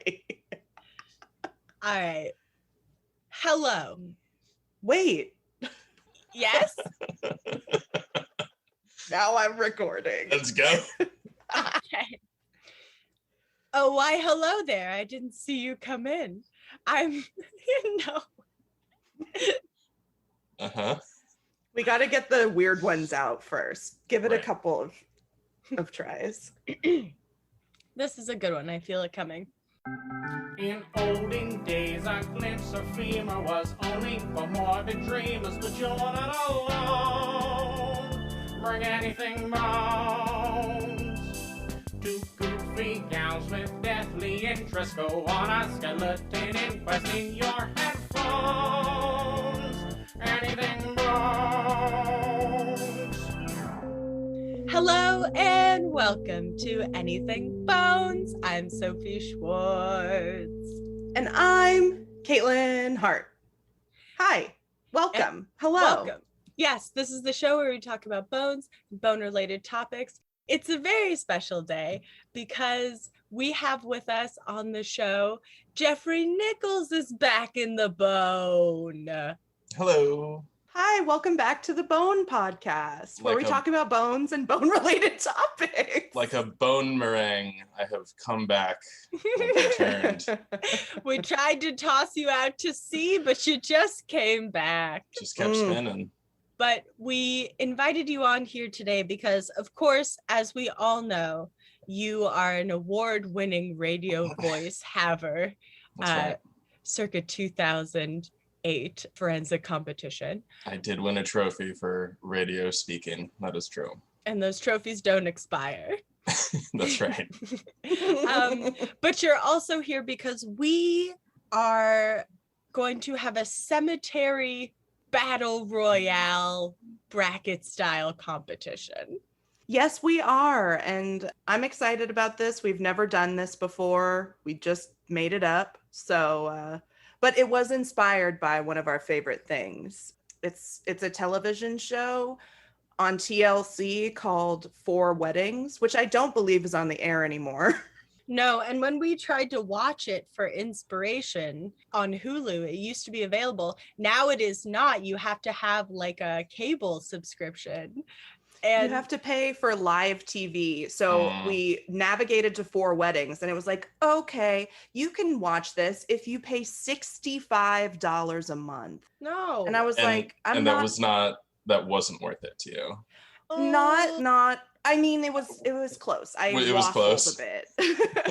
Okay. All right. Hello. Wait. Yes? Now I'm recording. Let's go. Okay. Oh, why, hello there. I didn't see you come in. Uh-huh. We got to get the weird ones out first. Give it a Right. couple of tries. This is a good one. I feel it coming. In olden days, a glimpse of femur was only for morbid dreamers, but you're not alone. Bring anything bones. Two goofy gals with deathly interest go on a skeleton inquest in your headphones. Anything bones. Hello and welcome to Anything Bones. I'm Sophie Schwartz. And I'm Katelyn Hart. Hi. Welcome. Hello. Welcome. Yes, this is the show where we talk about bones and bone-related topics. It's a very special day because we have with us on the show, Jeffrey Nichols is back in the bone. Hello. Hi, welcome back to the Bone Podcast, where we talk about bones and bone-related topics. Like a bone meringue, I have come back and returned. We tried to toss you out to sea, but you just came back. Just kept spinning. But we invited you on here today because, of course, as we all know, you are an award-winning radio voice haver, That's right. circa 2008 forensic competition. I did win a trophy for radio speaking. That is true. And those trophies don't expire. That's right. But you're also here because we are going to have a cemetery battle royale bracket style competition. Yes, we are. And I'm excited about this. We've never done this before. We just made it up. So, but it was inspired by one of our favorite things. It's a television show on TLC called Four Weddings, which I don't believe is on the air anymore. No, and when we tried to watch it for inspiration on Hulu, it used to be available. Now it is not. You have to have like a cable subscription. And you have to pay for live TV. So we navigated to Four Weddings and it was like, okay, you can watch this if you pay $65 a month. No. And I was like, that wasn't worth it to you. Not. I mean, it was close. It was close a bit.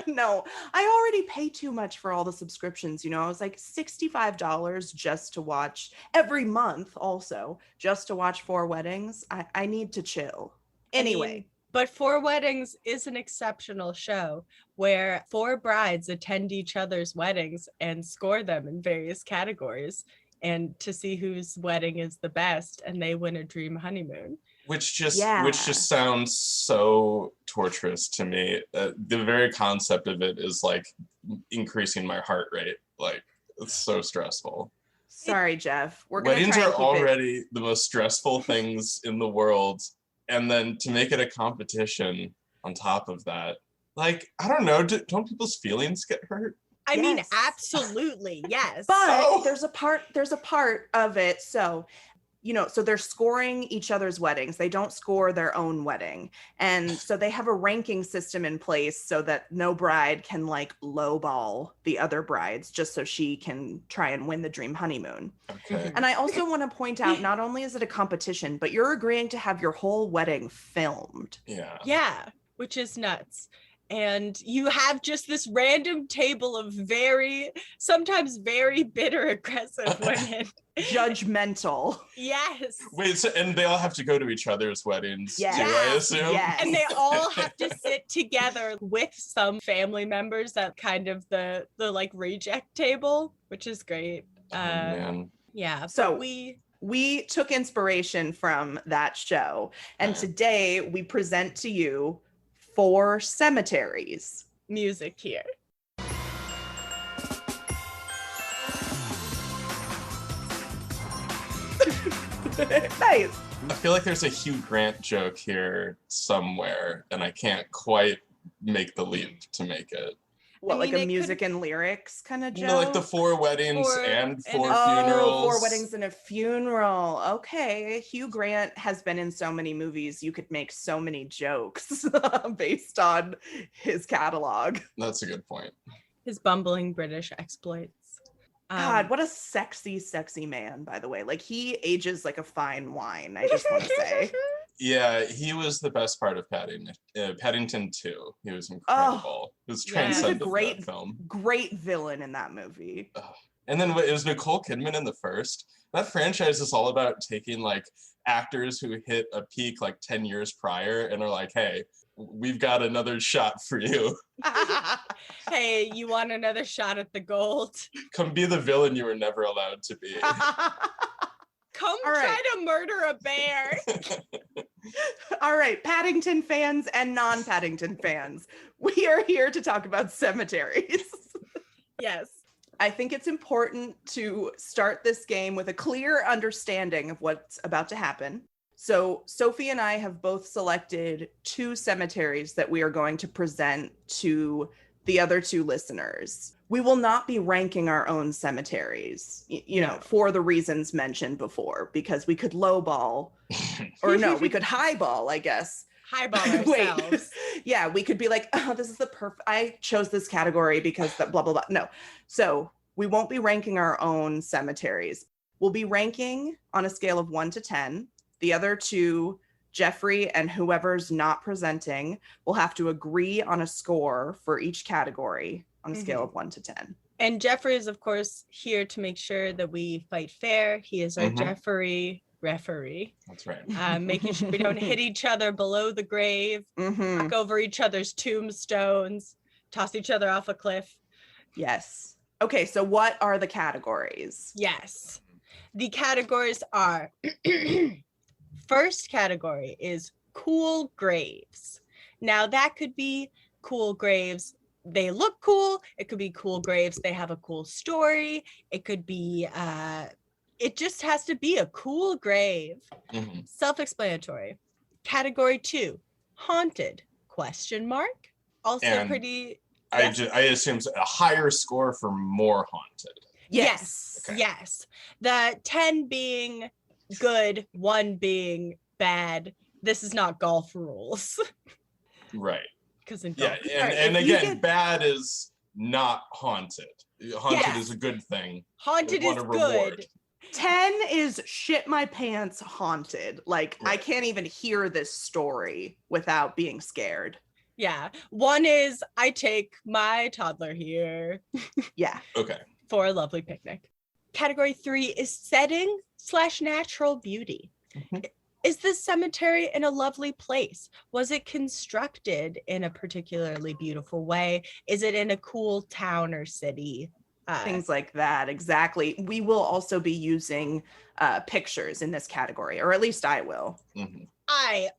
No, I already pay too much for all the subscriptions. You know, I was like $65 just to watch every month. Also, just to watch Four Weddings. I need to chill. Anyway. But Four Weddings is an exceptional show where four brides attend each other's weddings and score them in various categories, and to see whose wedding is the best, and they win a dream honeymoon. Which just sounds so torturous to me. The very concept of it is like increasing my heart rate. Like, it's so stressful. Sorry, Jeff. Weddings are already the most stressful things in the world. And then to make it a competition on top of that, like, I don't know, don't people's feelings get hurt? I mean, absolutely, yes. But there's a part of it. So, you know, so they're scoring each other's weddings. They don't score their own wedding. And so they have a ranking system in place so that no bride can like lowball the other brides just so she can try and win the dream honeymoon. Okay. And I also want to point out, not only is it a competition, but you're agreeing to have your whole wedding filmed. Yeah. Yeah, which is nuts. And you have just this random table of sometimes very bitter, aggressive women. Judgmental. Yes. Wait, and they all have to go to each other's weddings too, I assume? Yes. And they all have to sit together with some family members at kind of the like reject table, which is great. Man. Yeah. So we took inspiration from that show. And today we present to you Four Cemeteries. Music here. Nice. I feel like there's a Hugh Grant joke here somewhere, and I can't quite make the leap to make it. What, I like mean, a it music could- and lyrics kind of joke? No, like the 4 weddings and 4 Oh, funerals. 4 weddings and a funeral. Okay. Hugh Grant has been in so many movies. You could make so many jokes based on his catalog. That's a good point. His bumbling British exploits. God, what a sexy, sexy man, by the way. Like, he ages like a fine wine, I just want to say. Yeah, he was the best part of Paddington 2. He was incredible. It was yeah. He was a transcendent, that film. Great villain in that movie. And then it was Nicole Kidman in the first. That franchise is all about taking like actors who hit a peak like 10 years prior and are like, hey, we've got another shot for you. Hey, you want another shot at the gold? Come be the villain you were never allowed to be. Come All try right. to murder a bear. All right, Paddington fans and non-Paddington fans, we are here to talk about cemeteries. Yes. I think it's important to start this game with a clear understanding of what's about to happen. So Sophie and I have both selected 2 cemeteries that we are going to present to the other 2 listeners. We will not be ranking our own cemeteries, you know, for the reasons mentioned before, because we could lowball, or no, we could highball, I guess. Highball ourselves. Yeah, we could be like, oh, this is the perfect, I chose this category because that blah, blah, blah. No. So we won't be ranking our own cemeteries. We'll be ranking on a scale of 1 to 10. The other 2, Jeffrey and whoever's not presenting, will have to agree on a score for each category on a scale of 1 to 10. And Jeffrey is, of course, here to make sure that we fight fair. He is our referee. That's right. Making sure we don't hit each other below the grave, knock over each other's tombstones, toss each other off a cliff. Yes. Okay, so what are the categories? Yes. The categories are, first category is cool graves. Now that could be cool graves. They look cool. It could be cool graves. They have a cool story. It could be, it just has to be a cool grave. Self-explanatory. Category 2, haunted, question mark. Also And pretty. I assume a higher score for more haunted. Yes. Okay. Yes. The 10 being good, 1 being bad. This is not golf rules. Right. Because in Yeah, golf, and again, bad is not haunted. Haunted is a good thing. haunted They is want a good. reward. 10 is shit my pants haunted. Like, I can't even hear this story without being scared. Yeah. 1 is I take my toddler here Yeah. Okay. for a lovely picnic. Category 3 is setting / natural beauty. Is this cemetery in a lovely place? Was it constructed in a particularly beautiful way? Is it in a cool town or city? Things like that. Exactly. We will also be using pictures in this category, or at least I will. I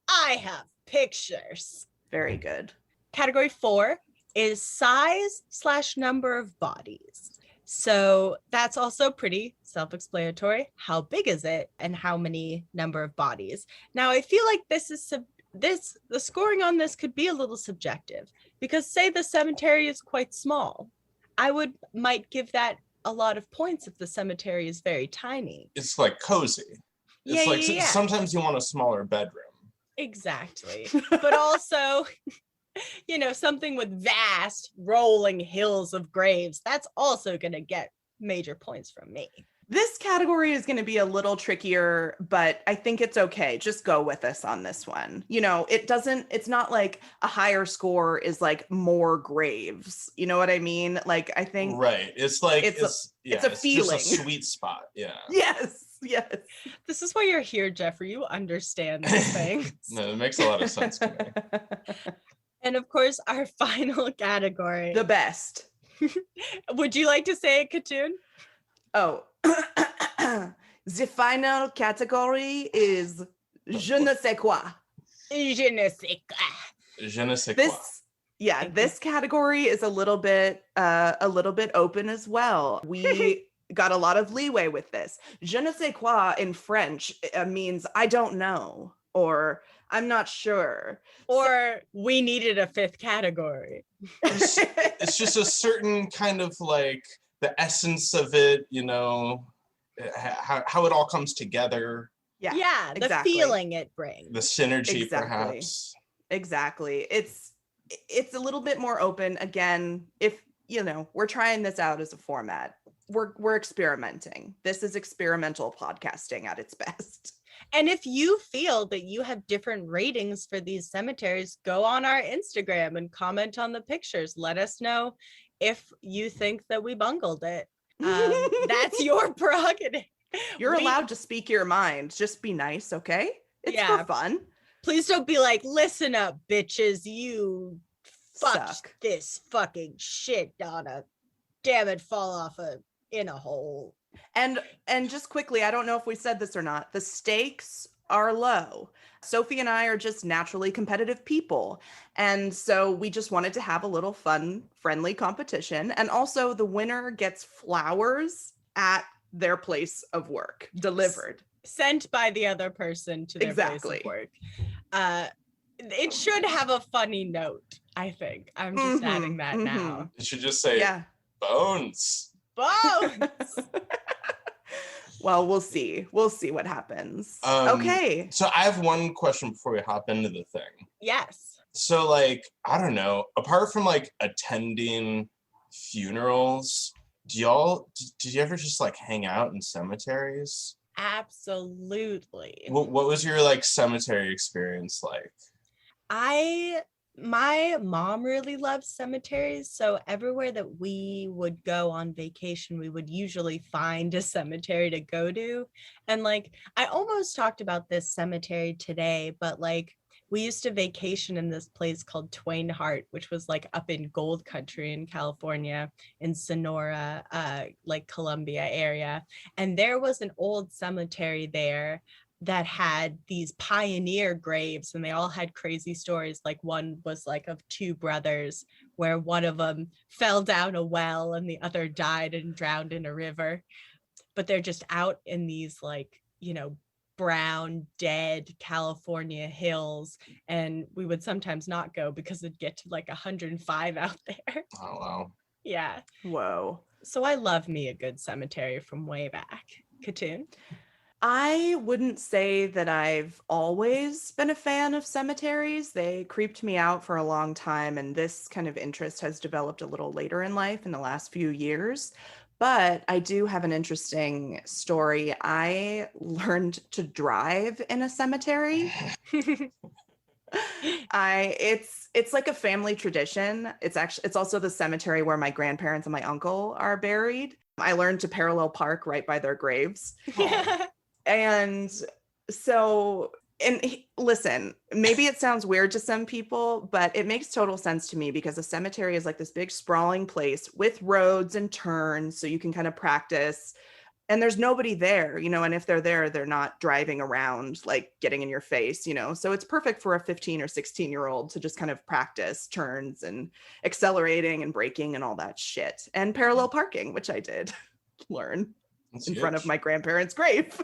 have pictures. Very good. Category 4 is size / number of bodies. So that's also pretty self-explanatory. How big is it and how many number of bodies? Now, I feel like the scoring on this could be a little subjective, because say the cemetery is quite small. I might give that a lot of points if the cemetery is very tiny. It's like cozy. It's sometimes you want a smaller bedroom. Exactly. But also, you know, something with vast rolling hills of graves, that's also going to get major points from me. This category is going to be a little trickier, but I think it's okay. Just go with us on this one. You know, it's not like a higher score is like more graves. You know what I mean? Like, I think. Right. It's like, it's a feeling. Just a sweet spot. Yeah. Yes. This is why you're here, Jeffrey. You understand these things. No, it makes a lot of sense to me. And of course, our final category. The best. Would you like to say it, Katelyn? Oh, the final category is je ne sais quoi. Je ne sais quoi. Je ne sais quoi. This category is a little bit open as well. We got a lot of leeway with this. Je ne sais quoi in French means I don't know, or I'm not sure. Or we needed a fifth category. It's just a certain kind of like the essence of it, you know, how it all comes together, Yeah, the exactly. feeling it brings. the synergy Exactly. perhaps. Exactly. It's a little bit more open. Again, if you know, we're trying this out as a format. We're experimenting. This is experimental podcasting at its best. And if you feel that you have different ratings for these cemeteries, go on our Instagram and comment on the pictures. Let us know if you think that we bungled it. That's your prerogative. You're allowed to speak your mind. Just be nice, okay? It's Yeah. for fun. Please don't be like, listen up, bitches. You fucked Suck. this fucking shit on a damn it fall off in a hole. And just quickly, I don't know if we said this or not. The stakes are low. Sophie and I are just naturally competitive people. And so we just wanted to have a little fun, friendly competition. And also the winner gets flowers at their place of work delivered. Sent by the other person to their place of work. It should have a funny note, I think. I'm just adding that now. It should just say bones. Bones! Well, we'll see. We'll see what happens. Okay. So I have one question before we hop into the thing. Yes. So like, I don't know, apart from like attending funerals, did you ever just like hang out in cemeteries? Absolutely. What was your like cemetery experience like? My mom really loves cemeteries, so everywhere that we would go on vacation, we would usually find a cemetery to go to. And like, I almost talked about this cemetery today, but like, we used to vacation in this place called Twain Harte, which was like up in Gold Country in California, in Sonora, like Columbia area. And there was an old cemetery there that had these pioneer graves, and they all had crazy stories. Like one was like of two brothers where one of them fell down a well and the other died and drowned in a river. But they're just out in these like, you know, brown dead California hills, and we would sometimes not go because it'd get to like 105 out there. Oh wow. Yeah. Whoa. So I love me a good cemetery from way back. Katelyn? I wouldn't say that I've always been a fan of cemeteries. They creeped me out for a long time, and this kind of interest has developed a little later in life in the last few years. But I do have an interesting story. I learned to drive in a cemetery. It's like a family tradition. It's also the cemetery where my grandparents and my uncle are buried. I learned to parallel park right by their graves. And so, listen, maybe it sounds weird to some people, but it makes total sense to me because a cemetery is like this big sprawling place with roads and turns, so you can kind of practice. And there's nobody there, you know, and if they're there, they're not driving around, like getting in your face, you know. So it's perfect for a 15 or 16-year-old to just kind of practice turns and accelerating and braking and all that shit. And parallel parking, which I did learn in front of my grandparents' grave.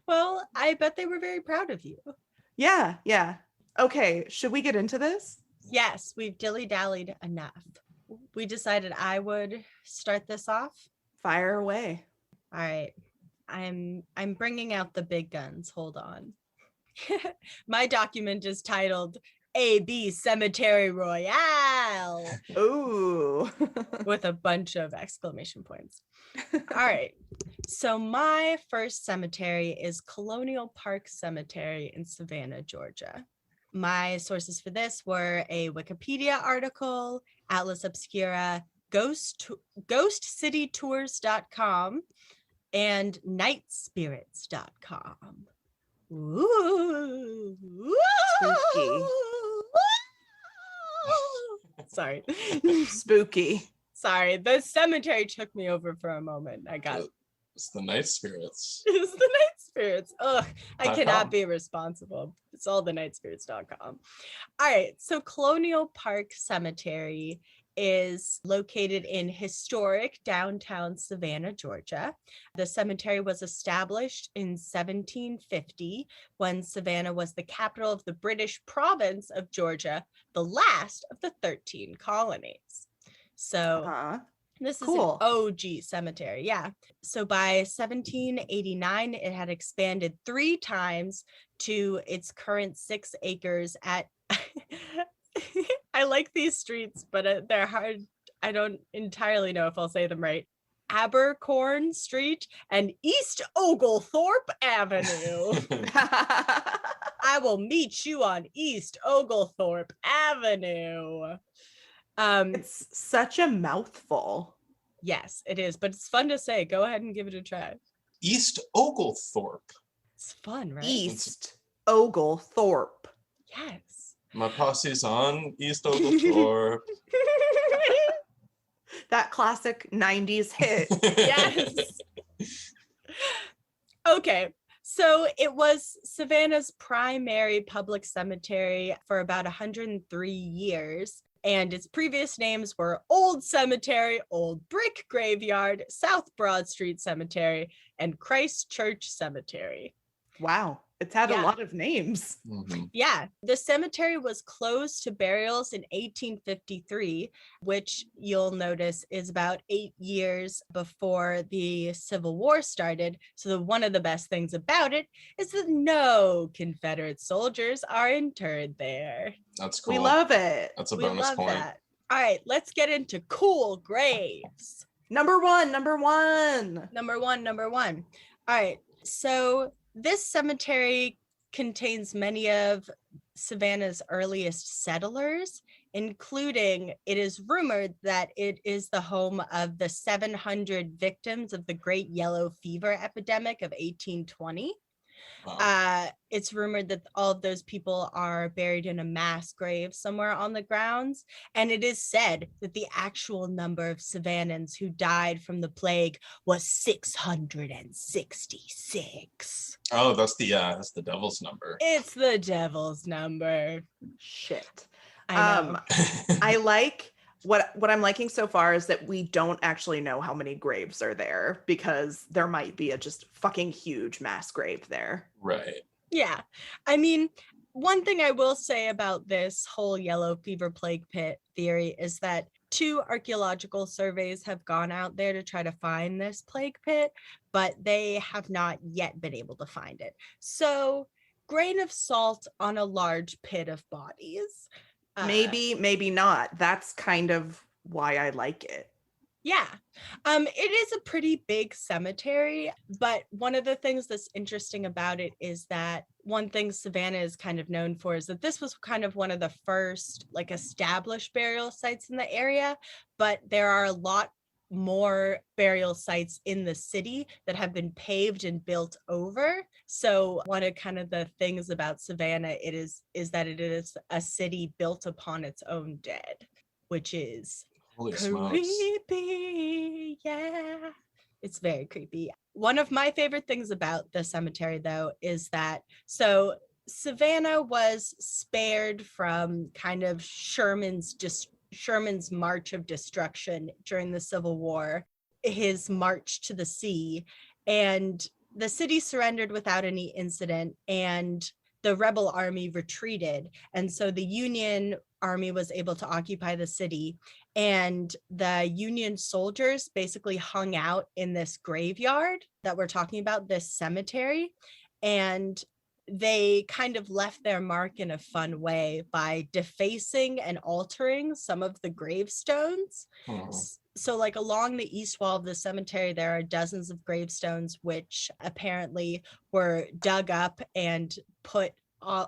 Well, I bet they were very proud of you. Yeah. Okay, should we get into this? Yes, we've dilly-dallied enough. We decided I would start this off. Fire away. All right. I'm bringing out the big guns. Hold on. My document is titled AB Cemetery Royale. Ooh. With a bunch of exclamation points. All right. So my first cemetery is Colonial Park Cemetery in Savannah, Georgia. My sources for this were a Wikipedia article, Atlas Obscura, GhostCityTours.com, and NightSpirits.com. Ooh. Spooky. Sorry. Spooky. Sorry, the cemetery took me over for a moment. It's the night spirits. It's the night spirits. Ugh, I cannot be responsible. It's all the nightspirits.com. All right, so Colonial Park Cemetery is located in historic downtown Savannah, Georgia. The cemetery was established in 1750 when Savannah was the capital of the British province of Georgia, the last of the 13 colonies. So this is an OG cemetery. Yeah. So by 1789, it had expanded 3 times to its current 6 acres at I like these streets, but they're hard. I don't entirely know if I'll say them right. Abercorn Street and East Oglethorpe Avenue. I will meet you on East Oglethorpe Avenue. It's such a mouthful. Yes, it is, but it's fun to say. Go ahead and give it a try. East Oglethorpe. It's fun, right? East Oglethorpe. Yes. My posse's on East Oglethorpe. That classic 90s hit. Yes. Okay. So it was Savannah's primary public cemetery for about 103 years. And its previous names were Old Cemetery, Old Brick Graveyard, South Broad Street Cemetery, and Christ Church Cemetery. Wow. It's had a lot of names. Mm-hmm. Yeah. The cemetery was closed to burials in 1853, which you'll notice is about 8 years before the Civil War started. So one of the best things about it is that no Confederate soldiers are interred there. That's cool. We love it. That's a bonus point. That. All right, let's get into cool graves. Number one. All right, so this cemetery contains many of Savannah's earliest settlers, including, it is rumored that it is the home of the 700 victims of the Great Yellow Fever epidemic of 1820. Wow. It's rumored that all of those people are buried in a mass grave somewhere on the grounds. And it is said that the actual number of Savannans who died from the plague was 666. Oh, that's the devil's number. It's the devil's number. Shit. I know. I like what I'm liking so far is that we don't actually know how many graves are there, because there might be a just fucking huge mass grave there. Right. Yeah. I mean, one thing I will say about this whole yellow fever plague pit theory is that 2 archaeological surveys have gone out there to try to find this plague pit, but they have not yet been able to find it. So, grain of salt on a large pit of bodies. Maybe not. That's kind of why I like it. Yeah. It is a pretty big cemetery, but one of the things that's interesting about it is that one thing Savannah is kind of known for is that this was kind of one of the first established burial sites in the area, but there are a lot more burial sites in the city that have been paved and built over. So one of kind of the things about Savannah is that it is a city built upon its own dead, which is Holy smokes. creepy. Yeah, it's very creepy. One of my favorite things about the cemetery, though, is that Savannah was spared from kind of Sherman's march of destruction during the Civil War, his march to the sea, and the city surrendered without any incident, and the rebel army retreated. And so the Union army was able to occupy the city, and the Union soldiers basically hung out in this graveyard that we're talking about, this cemetery, and they kind of left their mark in a fun way by defacing and altering some of the gravestones. So along the east wall of the cemetery, there are dozens of gravestones which apparently were dug up and put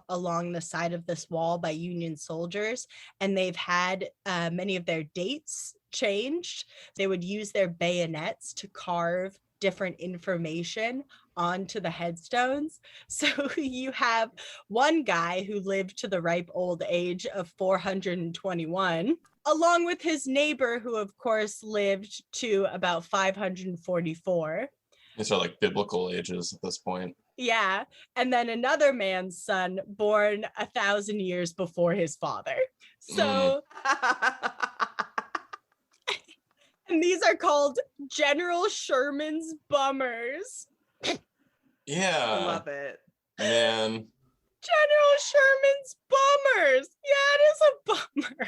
along the side of this wall by Union soldiers, and they've had many of their dates changed. They would use their bayonets to carve different information onto the headstones. So you have one guy who lived to the ripe old age of 421, along with his neighbor, who of course lived to about 544. These are biblical ages at this point. Yeah. And then another man's son born 1,000 years before his father. So And these are called General Sherman's Bummers. Yeah. I love it. Man. General Sherman's Bummers. Yeah, it is a bummer.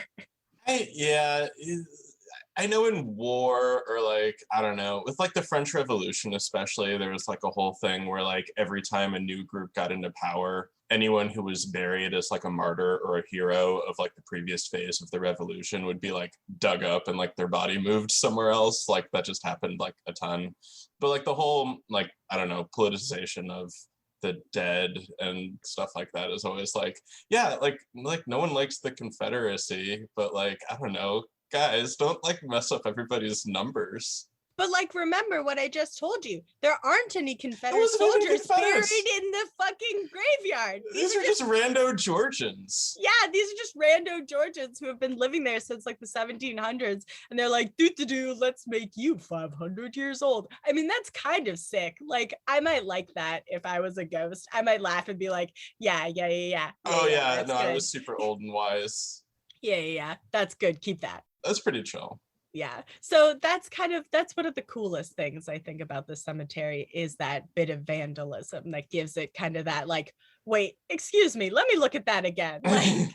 I know in war, or like, I don't know, with like the French Revolution especially, there was like a whole thing where like every time a new group got into power, anyone who was buried as like a martyr or a hero of like the previous phase of the revolution would be like dug up and like their body moved somewhere else. Like that just happened like a ton. But like the whole like, I don't know, politicization of the dead and stuff like that is always like, yeah, like no one likes the Confederacy, but like, I don't know, guys, don't like mess up everybody's numbers. But like, remember what I just told you. There aren't any Confederate soldiers buried in the fucking graveyard. These are just rando Georgians. Yeah, these are just rando Georgians who have been living there since like the 1700s. And they're like, do, let's make you 500 years old. I mean, that's kind of sick. Like, I might like that if I was a ghost. I might laugh and be like, yeah. Oh, yeah, no, good. I was super old and wise. Yeah. That's good. Keep that. That's pretty chill. Yeah. So that's one of the coolest things I think about the cemetery is that bit of vandalism that gives it kind of that like, wait, excuse me, let me look at that again. Like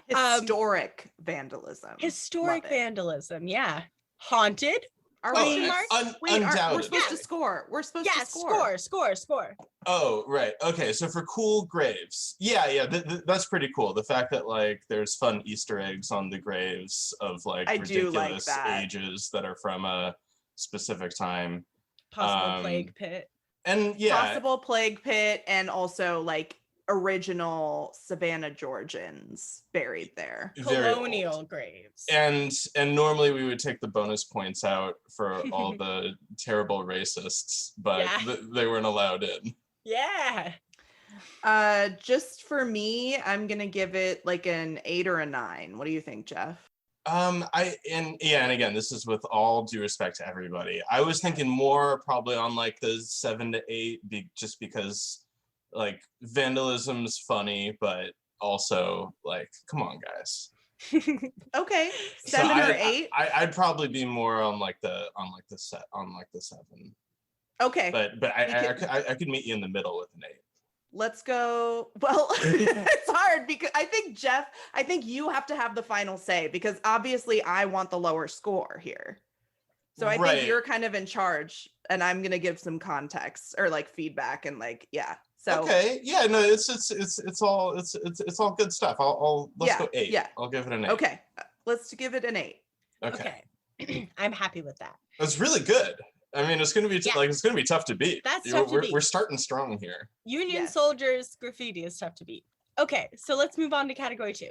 historic vandalism. Historic vandalism. Yeah. Haunted. Are we undoubtedly. We're supposed to score. We're supposed to score. Score. Oh, right. Okay, so for cool graves. Yeah, that's pretty cool. The fact that like there's fun Easter eggs on the graves of like ridiculous ages that are from a specific time. Possible plague pit. And possible plague pit, and also like original Savannah Georgians buried there. Colonial graves. And normally we would take the bonus points out for all the terrible racists, but they weren't allowed in. Yeah. Just for me, I'm gonna give it like an 8 or a 9. What do you think, Jeff? And again, this is with all due respect to everybody. I was thinking more probably on like the 7 to 8, just because like vandalism's funny, but also like, come on, guys. Okay, 7 or 8. I'd probably be more on the 7. Okay, but I could meet you in the middle with an 8. Let's go. Well, it's hard because I think you have to have the final say, because obviously I want the lower score here. So I think you're kind of in charge, and I'm gonna give some context or like feedback and like, yeah. So okay, yeah, no, it's all good stuff. Let's go 8. Yeah, I'll give it an 8. Okay, let's give it an 8. Okay. I'm happy with that. That's really good. I mean, it's gonna be it's gonna be tough to beat. That's tough to beat. We're starting strong here. Union soldiers graffiti is tough to beat. Okay, so let's move on to category 2.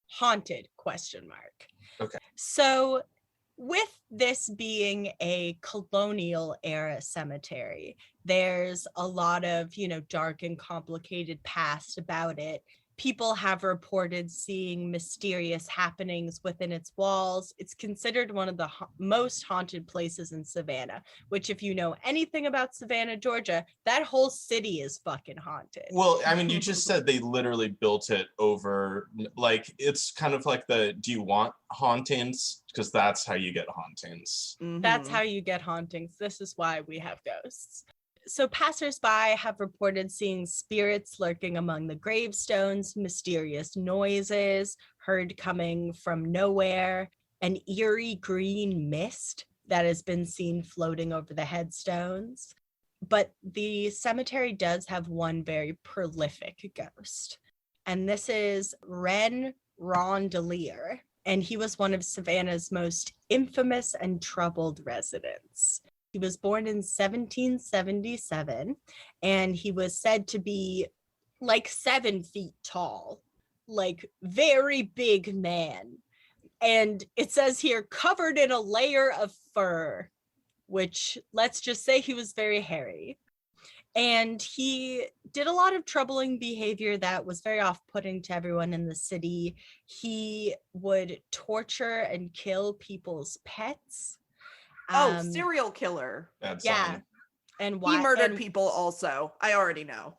Haunted ? Okay. So with this being a colonial era cemetery, there's a lot of, dark and complicated past about it. People have reported seeing mysterious happenings within its walls. It's considered one of the most haunted places in Savannah, which if you know anything about Savannah, Georgia, that whole city is fucking haunted. Well, I mean, you just said they literally built it over, like, it's kind of like do you want hauntings? Because that's how you get hauntings. Mm-hmm. That's how you get hauntings. This is why we have ghosts. So passersby have reported seeing spirits lurking among the gravestones, mysterious noises heard coming from nowhere, an eerie green mist that has been seen floating over the headstones. But the cemetery does have one very prolific ghost, and this is Ren Rondelier, and he was one of Savannah's most infamous and troubled residents. He was born in 1777, and he was said to be like 7 feet tall, like very big man. And it says here, covered in a layer of fur, which let's just say he was very hairy. And he did a lot of troubling behavior that was very off-putting to everyone in the city. He would torture and kill people's pets. Serial killer. Yeah. And why he murdered people also. I already know.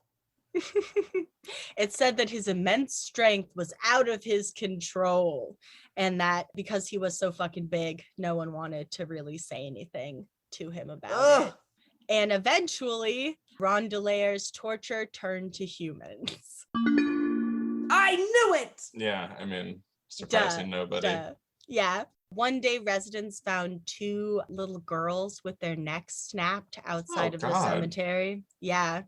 It said that his immense strength was out of his control, And that because he was so fucking big, no one wanted to really say anything to him about it. And eventually, Rondelaire's torture turned to humans. I knew it! Yeah, I mean, surprising nobody. Yeah. One day, residents found 2 little girls with their necks snapped outside of the cemetery. Yeah.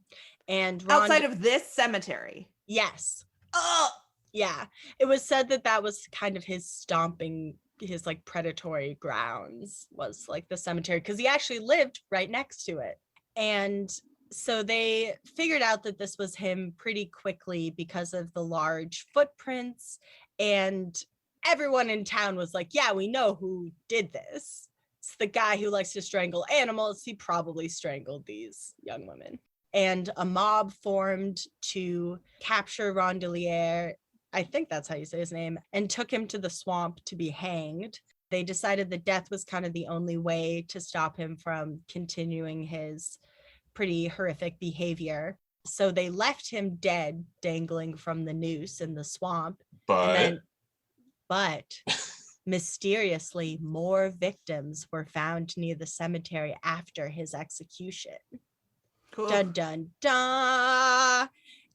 And outside of this cemetery? Yes. Oh! Yeah. It was said that was kind of his stomping, his like predatory grounds was like the cemetery, because he actually lived right next to it. And so they figured out that this was him pretty quickly because of the large footprints, and everyone in town was like, yeah, we know who did this. It's the guy who likes to strangle animals. He probably strangled these young women. And a mob formed to capture Rondelier, I think that's how you say his name, and took him to the swamp to be hanged. They decided that death was kind of the only way to stop him from continuing his pretty horrific behavior. So they left him dead, dangling from the noose in the swamp. But mysteriously, more victims were found near the cemetery after his execution. Cool. Dun, dun, dun.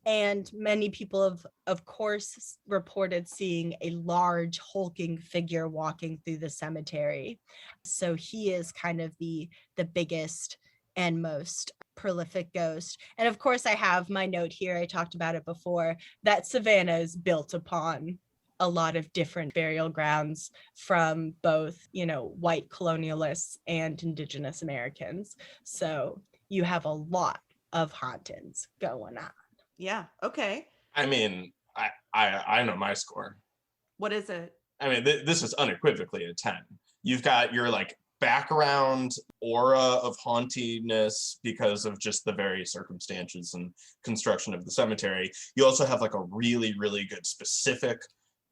And many people of course, reported seeing a large hulking figure walking through the cemetery. So he is kind of the biggest and most prolific ghost. And of course, I have my note here, I talked about it before, that Savannah is built upon a lot of different burial grounds from both, white colonialists and indigenous Americans. So you have a lot of hauntings going on. Yeah. Okay. I mean, I know my score. What is it? I mean, this is unequivocally a 10. You've got your like background aura of hauntiness because of just the very circumstances and construction of the cemetery. You also have like a really, really good specific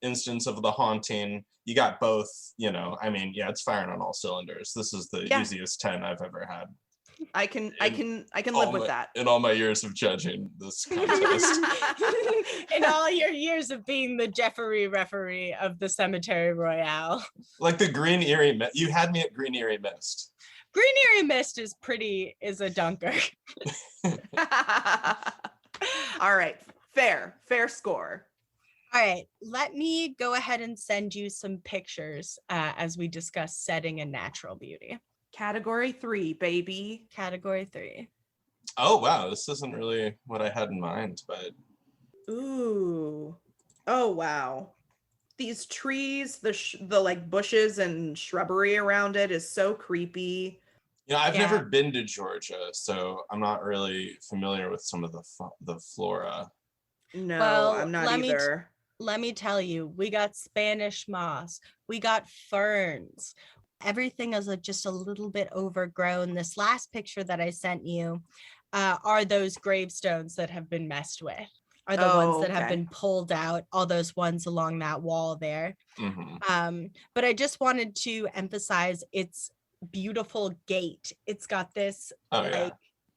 instance of the haunting. You got both, it's firing on all cylinders. This is the easiest 10 I've ever had. I can live with that. In all my years of judging this contest. In all your years of being the Jeffrey referee of the Cemetery Royale. Like the Green Erie Mist. You had me at Green Erie Mist. Green Erie Mist is a dunker. All right. Fair score. All right, let me go ahead and send you some pictures as we discuss setting and natural beauty. Category 3, baby. Category 3. Oh, wow. This isn't really what I had in mind, but. Ooh. Oh, wow. These trees, the like bushes and shrubbery around it is so creepy. I've never been to Georgia, so I'm not really familiar with some of the flora. No, I'm not either. Let me tell you, we got Spanish moss, we got ferns. Everything is just a little bit overgrown. This last picture that I sent you are those gravestones that have been messed with, are the ones that have been pulled out, all those ones along that wall there. Mm-hmm. But I just wanted to emphasize its beautiful gate. It's got this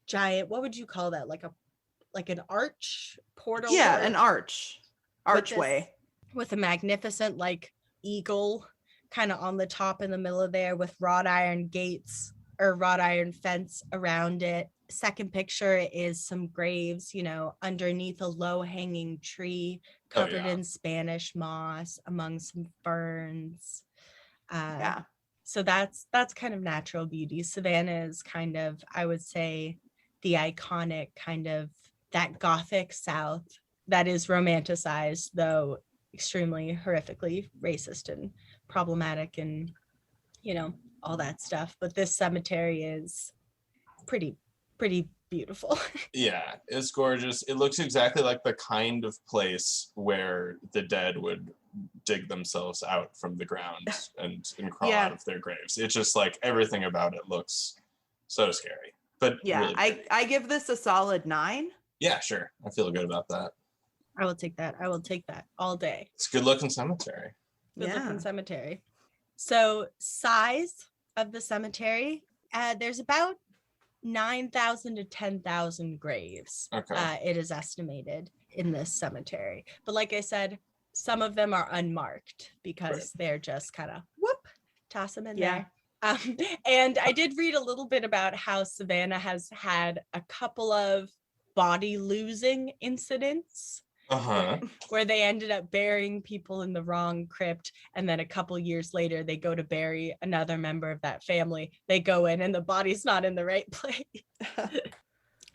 giant, what would you call that? Like an arch portal? Yeah, an archway. With a magnificent like eagle kind of on the top in the middle of there with wrought iron gates or wrought iron fence around it. Second picture is some graves, underneath a low hanging tree covered in Spanish moss among some ferns. So that's kind of natural beauty. Savannah is kind of, I would say, the iconic kind of that Gothic South that is romanticized, though extremely horrifically racist and problematic and, all that stuff. But this cemetery is pretty beautiful. Yeah, it's gorgeous. It looks exactly like the kind of place where the dead would dig themselves out from the ground and crawl out of their graves. It's just like everything about it looks so scary. But really I give this a solid 9. Yeah, sure. I feel good about that. I will take that all day. It's a good looking cemetery. Good looking cemetery. So size of the cemetery, there's about 9,000 to 10,000 graves. Okay. It is estimated in this cemetery. But like I said, some of them are unmarked because they're just kind of whoop, toss them in there. And I did read a little bit about how Savannah has had a couple of body losing incidents where they ended up burying people in the wrong crypt, and then a couple years later they go to bury another member of that family. They go in and the body's not in the right place.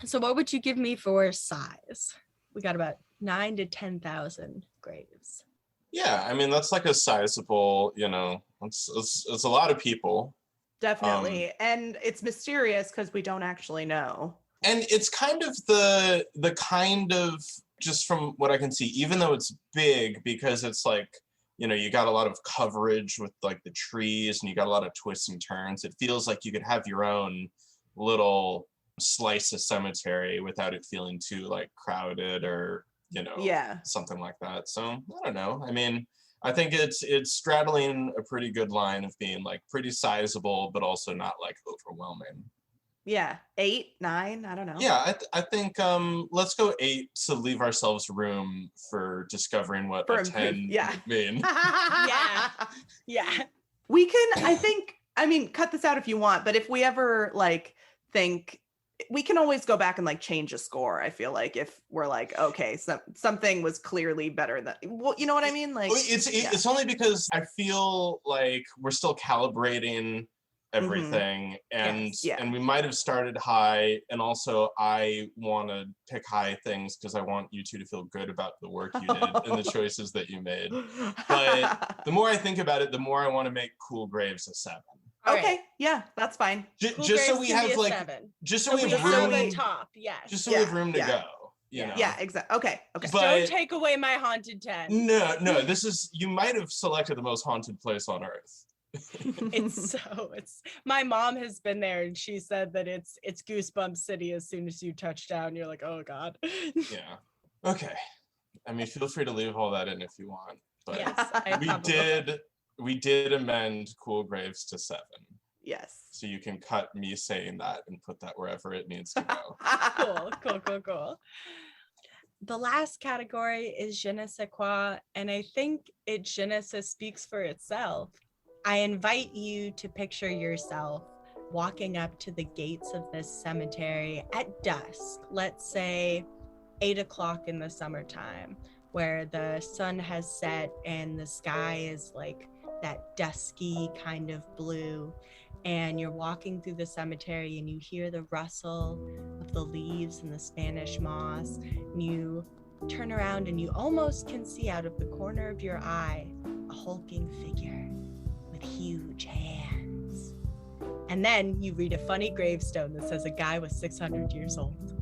So what would you give me for size? We got about 9,000 to 10,000 graves. Yeah, I mean, that's like a sizable, you know, it's a lot of people. Definitely. And it's mysterious because we don't actually know. And it's kind of the kind of, just from what I can see, even though it's big, because it's like, you know, you got a lot of coverage with like the trees and you got a lot of twists and turns. It feels like you could have your own little slice of cemetery without it feeling too like crowded or, you know, something like that. So I don't know. I mean, I think it's straddling a pretty good line of being like pretty sizable, but also not like overwhelming. Yeah, 8, 9, I don't know. Yeah, I think let's go 8 to leave ourselves room for discovering what a 10 would mean. Yeah. We can, I mean, cut this out if you want, but if we ever like think, we can always go back and like change a score. I feel like if we're like, okay, something was clearly better than, well, you know what I mean? Like it's only because I feel like we're still calibrating everything, and we might have started high, and also I want to pick high things because I want you two to feel good about the work you did and the choices that you made. But the more I think about it, the more I want to make Cool Graves a 7. Okay, yeah, that's fine. Just so we have like 7. Just so we have room. Top, yes. Just so we have room to go. You know? Yeah, exactly. Okay. But don't take away my haunted 10. No. This is, you might have selected the most haunted place on earth. It's my mom has been there and she said that it's Goosebumps City. As soon as you touch down, you're like, oh God. Yeah. Okay. I mean, feel free to leave all that in if you want. But yes, we did amend Cool Graves to 7. Yes. So you can cut me saying that and put that wherever it needs to go. Cool. The last category is je ne sais quoi, and I think je ne sais speaks for itself. I invite you to picture yourself walking up to the gates of this cemetery at dusk, let's say 8 o'clock in the summertime, where the sun has set and the sky is like that dusky kind of blue, and you're walking through the cemetery and you hear the rustle of the leaves and the Spanish moss, and you turn around and you almost can see out of the corner of your eye a hulking figure with huge hands. And then you read a funny gravestone that says a guy was 600 years old.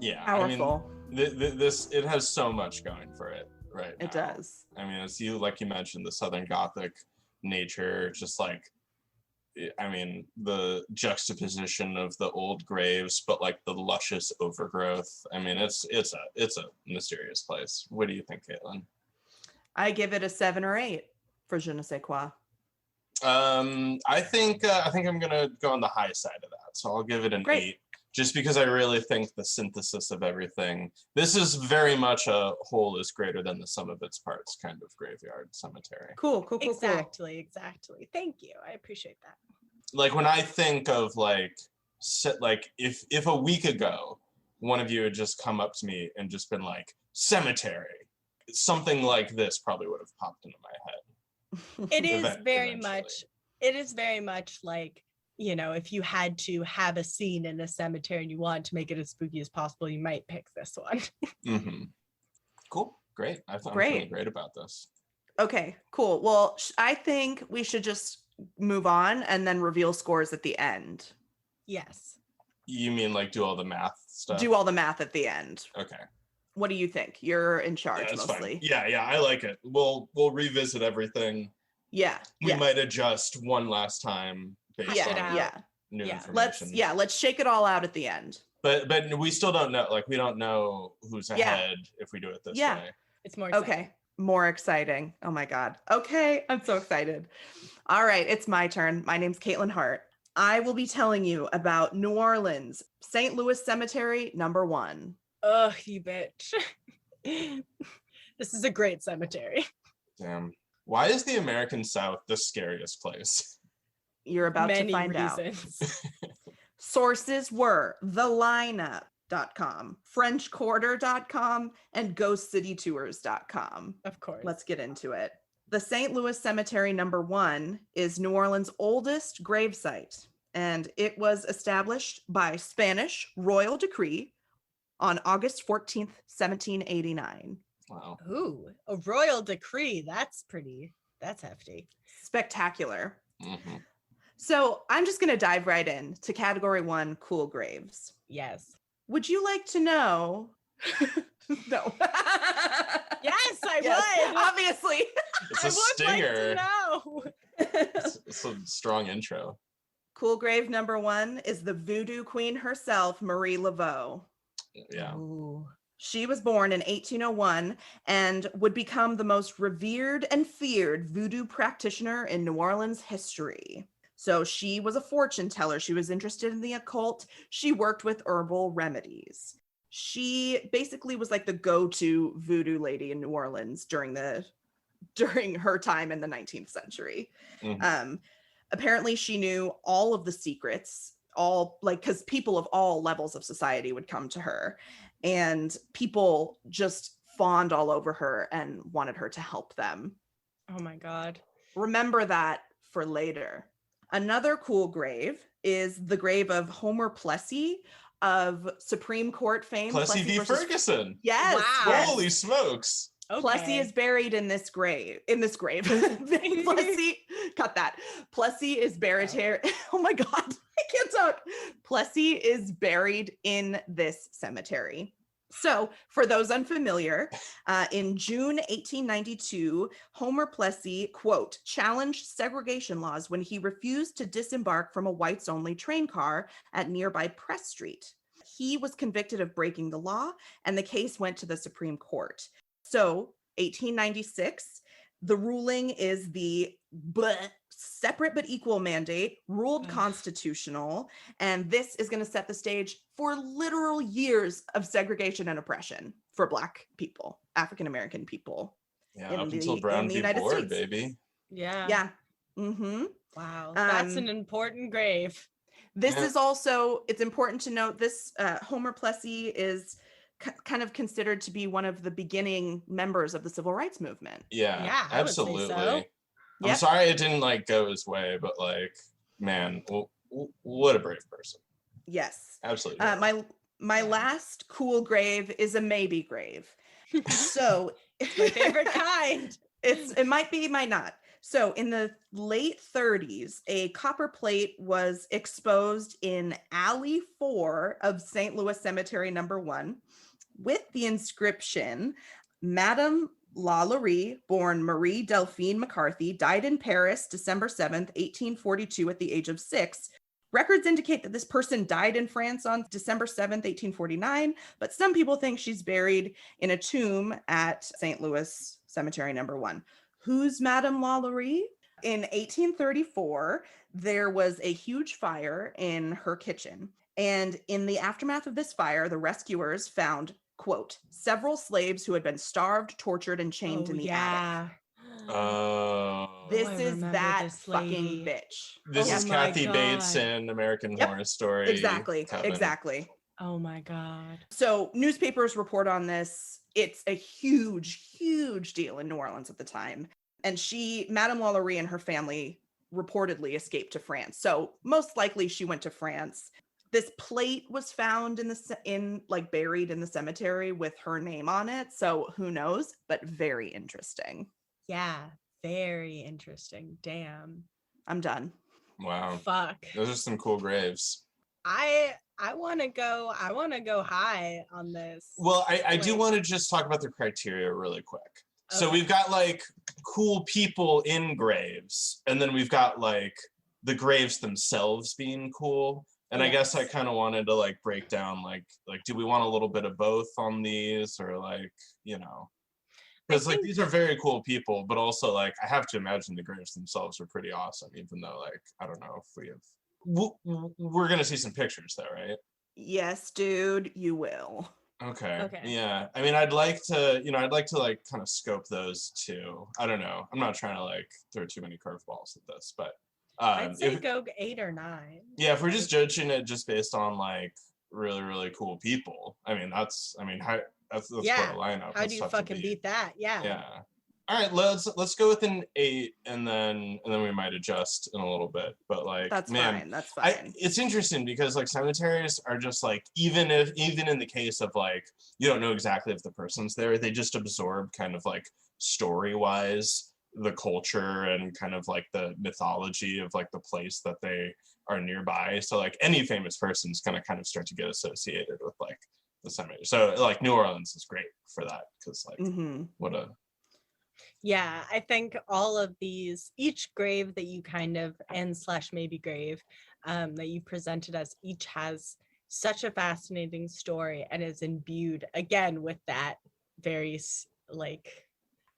Yeah, powerful. I mean, this it has so much going for it right now. It does. I mean, it's like you mentioned, the Southern Gothic nature, just like, I mean, the juxtaposition of the old graves, but like the luscious overgrowth. I mean, it's a mysterious place. What do you think, Katelyn? I give it a 7 or 8 for je ne sais quoi. I think I'm gonna go on the high side of that, so I'll give it an 8. Just because I really think the synthesis of everything, this is very much a whole is greater than the sum of its parts kind of graveyard cemetery. Cool. Exactly. Thank you. I appreciate that. Like when I think of like if a week ago, one of you had just come up to me and just been like, cemetery, something like this probably would have popped into my head. It is very much like, you know, if you had to have a scene in a cemetery and you want to make it as spooky as possible, you might pick this one. Mm-hmm. Cool. Great. I'm feeling great about this. Okay, cool. Well, I think we should just move on and then reveal scores at the end. Yes. You mean like do all the math stuff? Do all the math at the end. Okay. What do you think? You're in charge mostly. Fine. Yeah, I like it. We'll revisit everything. Yeah. We might adjust one last time. New information. Let's shake it all out at the end. But we still don't know. Like, we don't know who's ahead if we do it this way. It's more exciting. Okay. More exciting. Oh my God. Okay. I'm so excited. All right. It's my turn. My name's Katelyn Hart. I will be telling you about New Orleans, St. Louis Cemetery, number 1. Ugh, you bitch. This is a great cemetery. Damn. Why is the American South the scariest place? You're about to Many find out. reasons. Sources were thelineup.com, frenchquarter.com, and ghostcitytours.com. Of course. Let's get into it. The St. Louis Cemetery number 1 is New Orleans' oldest gravesite, and it was established by Spanish royal decree on August 14th, 1789. Wow. Ooh, a royal decree. That's hefty. Spectacular. Mm-hmm. So I'm just going to dive right in to category 1, cool graves. Yes. Would you like to know? No. Yes, I Yes, would. obviously. It's I a would like to stinger. know. It's a strong intro. Cool grave number 1 is the voodoo queen herself, Marie Laveau. Yeah. Ooh. She was born in 1801 and would become the most revered and feared voodoo practitioner in New Orleans history. So she was a fortune teller. She was interested in the occult. She worked with herbal remedies. She basically was like the go-to voodoo lady in New Orleans during her time in the 19th century. Mm-hmm. Apparently she knew all of the secrets, because people of all levels of society would come to her, and people just fawned all over her and wanted her to help them. Oh my God. Remember that for later. Another cool grave is the grave of Homer Plessy of Supreme Court fame. Plessy v. Ferguson. Yes. Wow. Yes. Holy smokes. Okay. Plessy is buried in this grave. Plessy, cut that. Plessy is buried here. Oh my God, I can't talk. Plessy is buried in this cemetery. So, for those unfamiliar, in June 1892, Homer Plessy, quote, challenged segregation laws when he refused to disembark from a whites-only train car at nearby Press Street. He was convicted of breaking the law, and the case went to the Supreme Court. So, 1896, the ruling is the separate but equal mandate, ruled constitutional, and this is going to set the stage for literal years of segregation and oppression for Black people, African American people. Yeah, up until Brown v. Board, baby. Yeah. Yeah. Mm-hmm. Wow. That's an important grave. This is also, it's important to note, this Homer Plessy is kind of considered to be one of the beginning members of the civil rights movement. Yeah, absolutely. Would say so. I'm sorry it didn't go his way, but man, what a brave person. Yes. Absolutely. My last cool grave is a maybe grave. So it's my favorite kind. It might be, might not. So in the late 30s, a copper plate was exposed in Alley 4 of St. Louis Cemetery number 1 with the inscription, Madame Lalaurie, born Marie Delphine McCarthy, died in Paris, December 7th, 1842 at the age of 6. Records indicate that this person died in France on December 7th, 1849, but some people think she's buried in a tomb at St. Louis Cemetery number 1. Who's Madame Lalaurie? In 1834, there was a huge fire in her kitchen. And in the aftermath of this fire, the rescuers found, quote, several slaves who had been starved, tortured, and chained in the attic. This is that fucking bitch. This is Kathy Bates in American Horror Story. Exactly. Oh my God. So newspapers report on this. It's a huge, huge deal in New Orleans at the time. And Madame Lalaurie and her family reportedly escaped to France. So most likely she went to France. This plate was found buried in the cemetery with her name on it. So who knows, but very interesting. Yeah, very interesting. Damn. I'm done. Wow. Fuck. Those are some cool graves. I want to go high on this. Well, I do want to just talk about the criteria really quick. Okay. So we've got cool people in graves, and then we've got the graves themselves being cool. And yes. I guess I kind of wanted to break down do we want a little bit of both on these, or because these are very cool people, but also I have to imagine the graves themselves are pretty awesome, even though I don't know if we have we're gonna see some pictures though, right? Yes, dude, you will. Okay. Okay. Yeah. I mean, I'd like to like kind of scope those too. I don't know. I'm not trying to like throw too many curveballs at this, but I'd say if, go 8 or 9. yeah, if we're just judging it just based on like really, really cool people, I mean, that's quite Yeah. a lineup. How That's do you tough to fucking beat that? Yeah. Yeah. All right, let's go with an 8, and then we might adjust in a little bit. But like, That's man, fine. That's fine. it's interesting because like cemeteries are just like, even in the case of like you don't know exactly if the person's there, they just absorb kind of like story wise the culture and kind of like the mythology of like the place that they are nearby. So like any famous person's gonna kind of start to get associated with like the cemetery. So like New Orleans is great for that because like what a Yeah, I think all of these, each grave that you kind of, and / maybe grave that you presented us, each has such a fascinating story and is imbued again with that very like,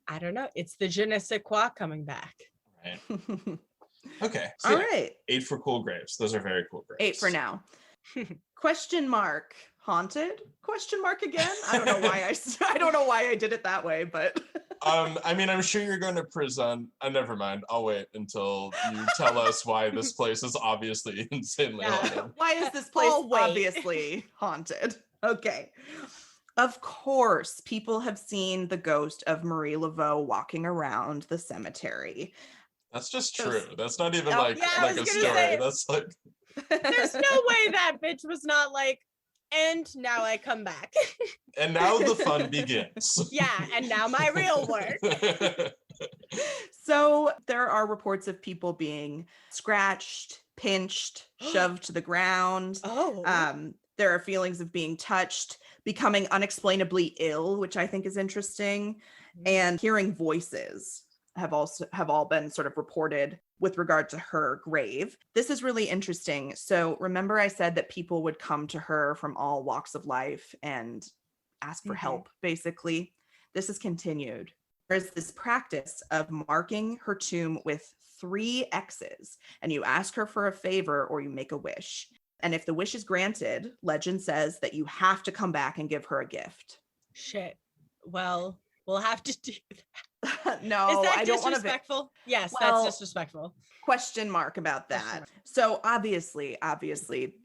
I don't know, it's the je ne sais quoi coming back. right. Okay. So All yeah, right. 8 for cool graves. Those are very cool graves. 8 for now. Question mark. Haunted? Question mark again? I don't know why I did it that way, but I mean, I'm sure you're going to present. Never mind. I'll wait until you tell us why this place is obviously insanely haunted. Why is this place I'll wait. obviously haunted? Okay. Of course, people have seen the ghost of Marie Laveau walking around the cemetery. That's just true. That's not even Oh, like yeah, I like a was story. gonna say- That's like There's no way that bitch was not like, and now I come back. and now the fun begins. Yeah, and now my real work. So there are reports of people being scratched, pinched, shoved to the ground. Oh. There are feelings of being touched, becoming unexplainably ill, which I think is interesting, and hearing voices have all been sort of reported with regard to her grave. This is really interesting. So remember I said that people would come to her from all walks of life and ask for help, basically. This is continued. There's this practice of marking her tomb with 3 X's, and you ask her for a favor or you make a wish. And if the wish is granted, legend says that you have to come back and give her a gift. Shit. Well, we'll have to do that. No, Is that I don't want to. disrespectful? Yes, Well, that's disrespectful. Question mark about Question that. mark. So obviously,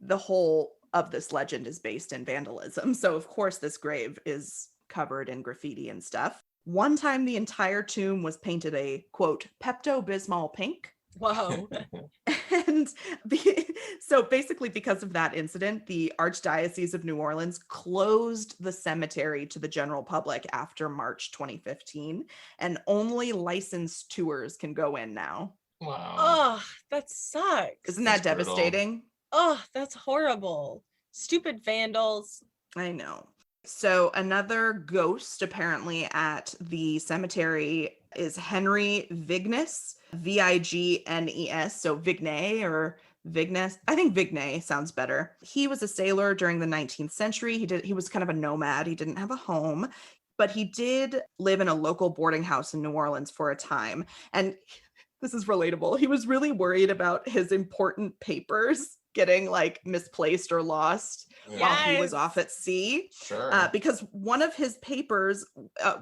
the whole of this legend is based in vandalism. So of course this grave is covered in graffiti and stuff. One time the entire tomb was painted a, quote, Pepto-Bismol pink. Whoa. And so basically because of that incident, the Archdiocese of New Orleans closed the cemetery to the general public after March 2015, and only licensed tours can go in now. Wow. Oh, that sucks. Isn't that That's brutal. devastating? Oh, that's horrible. Stupid vandals. I know. So another ghost apparently at the cemetery is Henry Vignes, Vignes. So Vigne or Vignes. I think Vigne sounds better. He was a sailor during the 19th century. He was kind of a nomad. He didn't have a home, but he did live in a local boarding house in New Orleans for a time. And this is relatable. He was really worried about his important papers getting like misplaced or lost while he was off at sea. Sure. Because one of his papers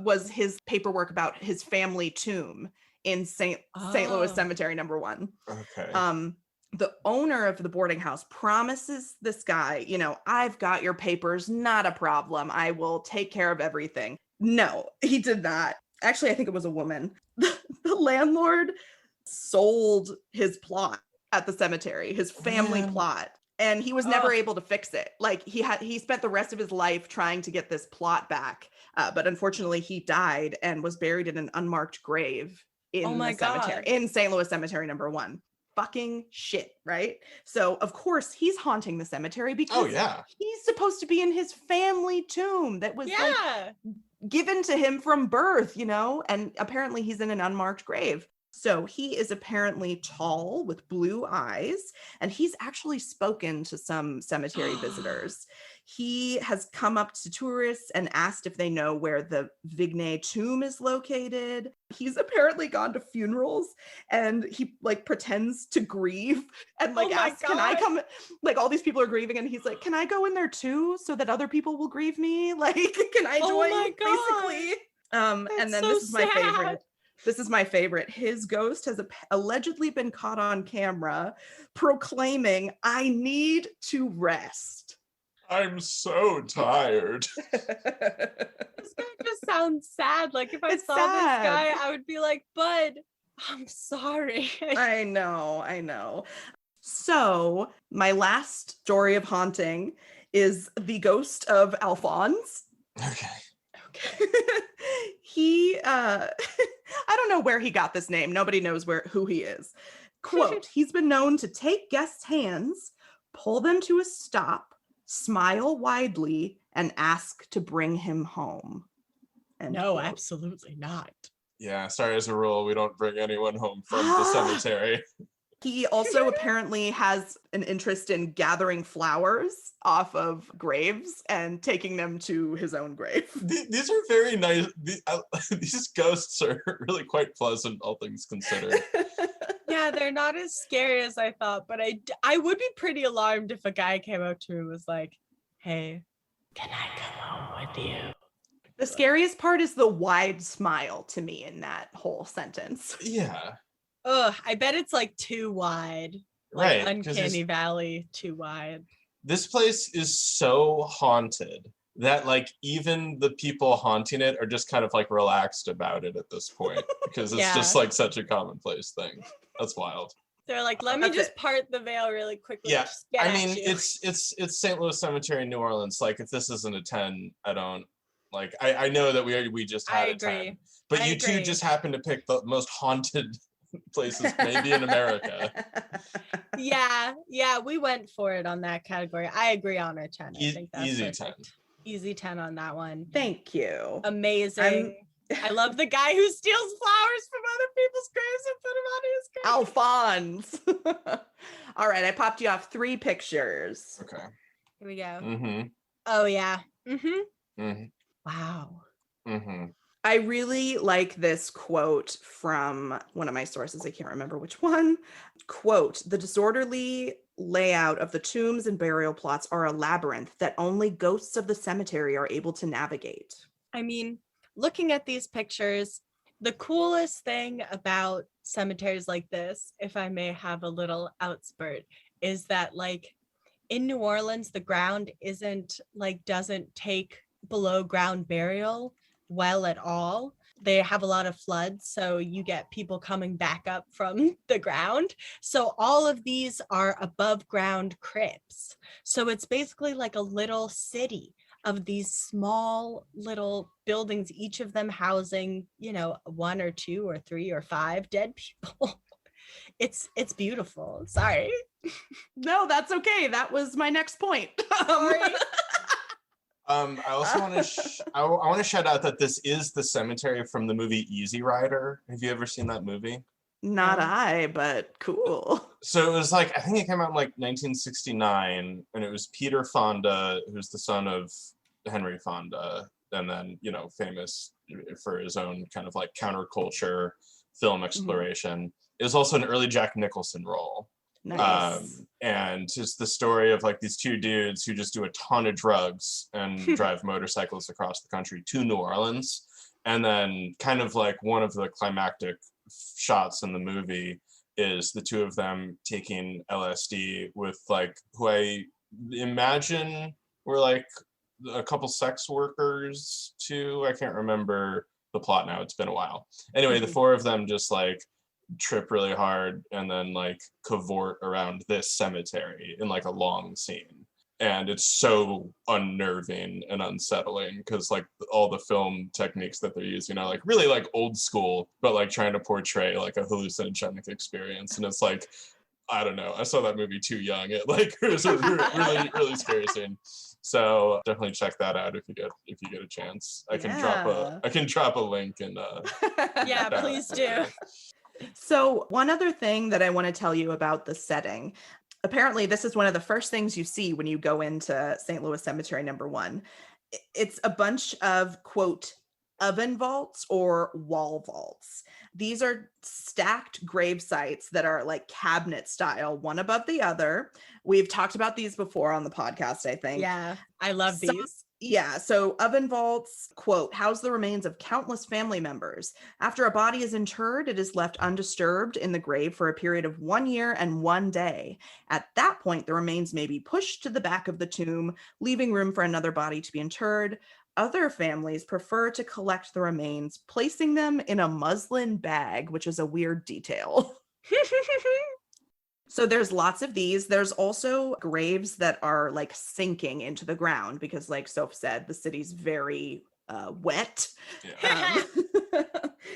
was his paperwork about his family tomb in St. Louis Cemetery number 1. Okay. The owner of the boarding house promises this guy, I've got your papers, not a problem. I will take care of everything. No, he did not. Actually, I think it was a woman. The landlord sold his plot at the cemetery, his family plot, and he was never able to fix it. Like he spent the rest of his life trying to get this plot back, but unfortunately he died and was buried in an unmarked grave in the cemetery, in St. Louis Cemetery number 1. Fucking shit, right? So of course he's haunting the cemetery because he's supposed to be in his family tomb that was like given to him from birth, and apparently he's in an unmarked grave. So he is apparently tall with blue eyes, and he's actually spoken to some cemetery visitors. He has come up to tourists and asked if they know where the Vignay tomb is located. He's apparently gone to funerals and he like pretends to grieve and like asks, can I come? Like all these people are grieving and he's like, can I go in there too so that other people will grieve me? Like, can I join basically? And then this is my favorite. This is my favorite. His ghost has allegedly been caught on camera proclaiming, I need to rest. I'm so tired. This guy just sounds sad. Like if I saw sad. This guy, I would be like, bud, I'm sorry. I know. So my last story of haunting is the ghost of Alphonse. Okay. He, I don't know where he got this name. Nobody knows who he is. Quote, he's been known to take guests' hands, pull them to a stop, smile widely, and ask to bring him home. No, absolutely not. Yeah, sorry, as a rule, we don't bring anyone home from the cemetery. He also apparently has an interest in gathering flowers off of graves and taking them to his own grave. These are very nice. These ghosts are really quite pleasant, all things considered. Yeah, they're not as scary as I thought, but I would be pretty alarmed if a guy came up to me and was like, hey, can I come home with you? The scariest part is the wide smile to me in that whole sentence. Yeah. Ugh, I bet it's like too wide. Like Right. Uncanny Valley, too wide. This place is so haunted that like even the people haunting it are just kind of like relaxed about it at this point because it's just like such a commonplace thing. That's wild. They're like, let me just part the veil really quickly. Yeah, I mean, you. it's St. Louis Cemetery in New Orleans. Like, if this isn't a 10, I don't like. I know that we just had a 10, but you two just happen to pick the most haunted places maybe in America. Yeah, we went for it on that category. I agree on a 10. I think that's easy perfect. 10. Easy 10 on that one. Thank you. Amazing. I love the guy who steals flowers from other people's graves and put them on his grave. Alphonse. All right, I popped you off 3 pictures. Okay. Here we go. Mm-hmm. Oh yeah. Mm-hmm. Mm-hmm. Wow. Mm-hmm. I really like this quote from one of my sources. I can't remember which one. Quote, the disorderly layout of the tombs and burial plots are a labyrinth that only ghosts of the cemetery are able to navigate. I mean, looking at these pictures, the coolest thing about cemeteries like this, if I may have a little outspurt, is that like in New Orleans, the ground doesn't take below ground burial well at all. They have a lot of floods, so you get people coming back up from the ground. So all of these are above ground crypts. So it's basically like a little city of these small little buildings, each of them housing, 1 or 2 or 3 or 5 dead people. It's beautiful. Sorry. No, that's okay. That was my next point. Sorry. I also want to I want to shout out that this is the cemetery from the movie Easy Rider. Have you ever seen that movie? Not I, but cool. So it was like, I think it came out in like 1969, and it was Peter Fonda, who's the son of Henry Fonda, and then, famous for his own kind of like counterculture film exploration. Mm-hmm. It was also an early Jack Nicholson role. Nice. And it's the story of like these 2 dudes who just do a ton of drugs and drive motorcycles across the country to New Orleans. And then kind of like one of the climactic shots in the movie is the 2 of them taking LSD with like who I imagine were like a couple sex workers too. I can't remember the plot now. It's been a while. Anyway, the 4 of them just like trip really hard and then like cavort around this cemetery in like a long scene, and it's so unnerving and unsettling because like all the film techniques that they're using are like really like old school, but like trying to portray like a hallucinogenic experience. And it's like, I don't know, I saw that movie too young. It was a really scary scene. So definitely check that out if you get a chance. I can drop a link and yeah, please do. So one other thing that I want to tell you about the setting. Apparently, this is one of the first things you see when you go into St. Louis Cemetery number 1. It's a bunch of, quote, oven vaults or wall vaults. These are stacked grave sites that are like cabinet style, one above the other. We've talked about these before on the podcast, I think. Yeah, I love these. Yeah, so oven vaults, quote, house the remains of countless family members. After a body is interred, it is left undisturbed in the grave for a period of 1 year and 1 day. At that point, the remains may be pushed to the back of the tomb, leaving room for another body to be interred. Other families prefer to collect the remains, placing them in a muslin bag, which is a weird detail. So there's lots of these. There's also graves that are like sinking into the ground because, like Sophie said, the city's very wet. Yeah.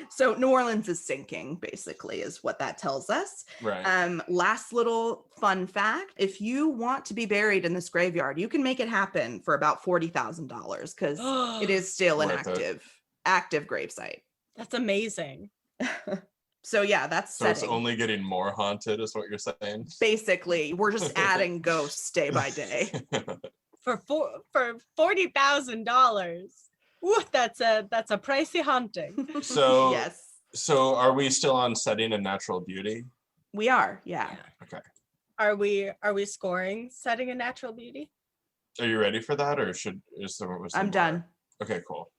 So New Orleans is sinking, basically, is what that tells us. Right. Last little fun fact, if you want to be buried in this graveyard, you can make it happen for about $40,000 because it is still an active gravesite. That's amazing. So yeah, that's so setting. It's only getting more haunted, is what you're saying. Basically, we're just adding ghosts day by day. For $40,000. Ooh, that's a pricey haunting. So yes, so are we still on setting and natural beauty? we are. Yeah. Okay. Are we scoring setting a natural beauty? Are you ready for that, or was there I'm more? done. Okay, cool.